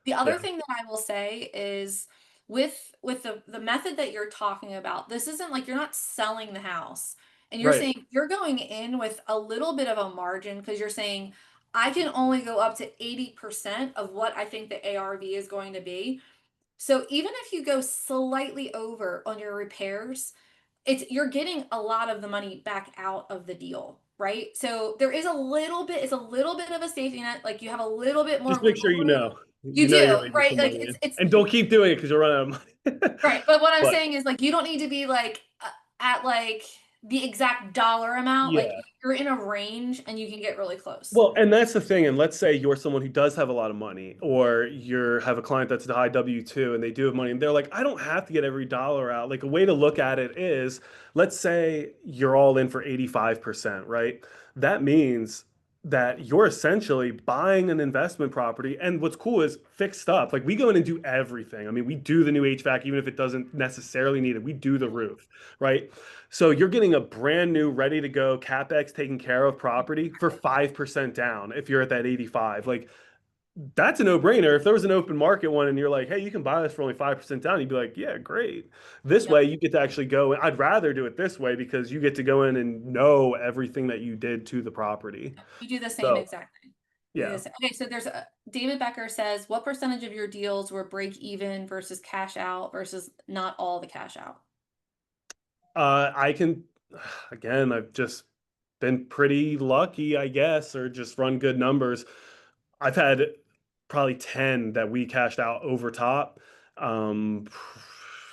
The Yeah. other thing that I will say is with the method that you're talking about, this isn't like you're not selling the house. And you're Right. saying you're going in with a little bit of a margin because you're saying I can only go up to 80% of what I think the ARV is going to be. So even if you go slightly over on your repairs, you're getting a lot of the money back out of the deal, right? So there is a little bit, it's a little bit of a safety net. Like you have a little bit more Just make sure wiggle you room. know. You You know you're do, leaving right? some Like money in. it's And don't keep doing it because you'll run out of money. right. But what I'm But saying is like you don't need to be like at like the exact dollar amount. Like yeah. you're in a range and you can get really close. Well, and that's the thing. And let's say you're someone who does have a lot of money, or you have a client that's the high W-2 and they do have money, and they're like, I don't have to get every dollar out. Like a way to look at it is, let's say you're all in for 85%, right? That means that you're essentially buying an investment property. And what's cool is fixed up. Like we go in and do everything. I mean, we do the new HVAC, even if it doesn't necessarily need it. We do the roof, right? So you're getting a brand new, ready to go, CapEx taken care of property for 5% down if you're at that 85. Like that's a no-brainer. If there was an open market one and you're like, hey, you can buy this for only 5% down, you'd be like, yeah, great. This Yep. way you get to actually go. I'd rather do it this way because you get to go in and know everything that you did to the property. You do the same So exact thing. You do the yeah. same. Okay, so there's a David Becker says, what percentage of your deals were break even versus cash out versus not all the cash out? I can, again, I've just been pretty lucky, I guess, or just run good numbers. I've had probably 10 that we cashed out over top. Um,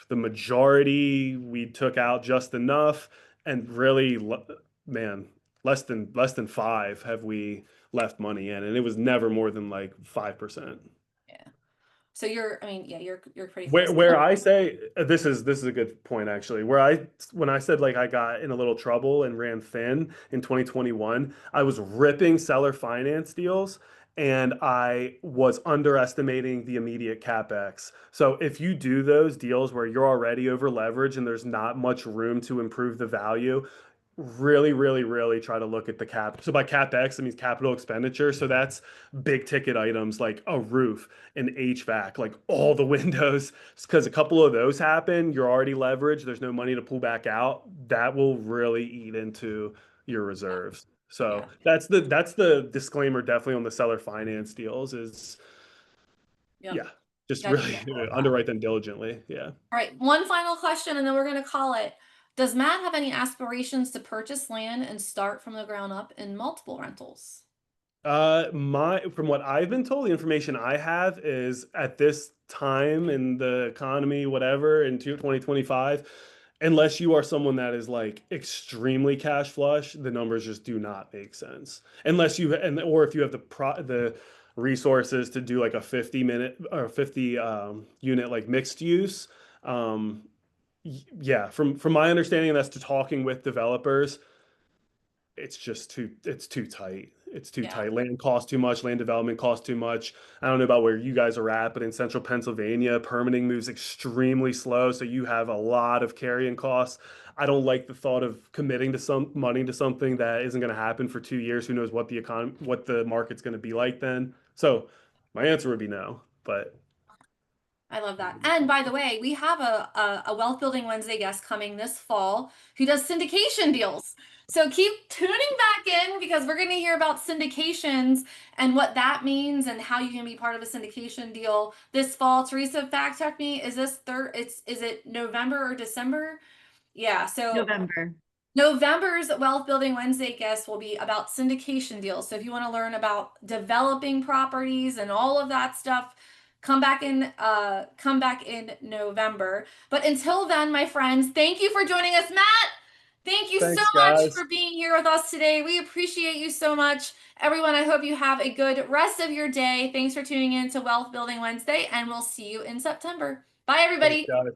the majority we took out just enough, and really, man, less than five have we left money in, and it was never more than like 5%. Yeah. So I mean, yeah, you're pretty Where close. where I say this is a good point actually. When I said like I got in a little trouble and ran thin in 2021, I was ripping seller finance deals and I was underestimating the immediate capex. So if you do those deals where you're already over leveraged and there's not much room to improve the value, really, really, really try to look at the cap. So by capex, it means capital expenditure. So that's big ticket items like a roof, an HVAC, like all the windows. Because a couple of those happen, you're already leveraged. There's no money to pull back out. That will really eat into your reserves. So Yeah. that's the disclaimer definitely on the seller finance deals is Yep. yeah, just Got to be really careful with that. underwrite them diligently. Yeah. All right, one final question and then we're going to call it. Does Matt have any aspirations to purchase land and start from the ground up in multiple rentals? My from what I've been told, the information I have is at this time in the economy, whatever, in 2025, unless you are someone that is like extremely cash flush, the numbers just do not make sense. Unless you and or if you have the resources to do like a 50 minute or 50 unit like mixed use. Um, Yeah, from my understanding, that's to talking with developers, it's too tight. It's too Yeah. tight. Land costs too much, land development costs too much. I don't know about where you guys are at, but in central Pennsylvania, permitting moves extremely slow, so you have a lot of carrying costs. I don't like the thought of committing to some money to something that isn't going to happen for 2 years. Who knows what what the market's going to be like then? So my answer would be no, but I love that. And by the way, we have a Wealth Building Wednesday guest coming this fall who does syndication deals. So keep tuning back in because we're going to hear about syndications and what that means and how you can be part of a syndication deal this fall. Teresa, fact check me. Is this third? Is it November or December? Yeah. So November. November's Wealth Building Wednesday guest will be about syndication deals. So if you want to learn about developing properties and all of that stuff, come back in November. But until then, my friends, thank you for joining us, Matt. Thank you so thanks, much guys. for being here with us today. We appreciate you so much. Everyone, I hope you have a good rest of your day. Thanks for tuning in to Wealth Building Wednesday, and we'll see you in September. Bye, Thanks, everybody. guys.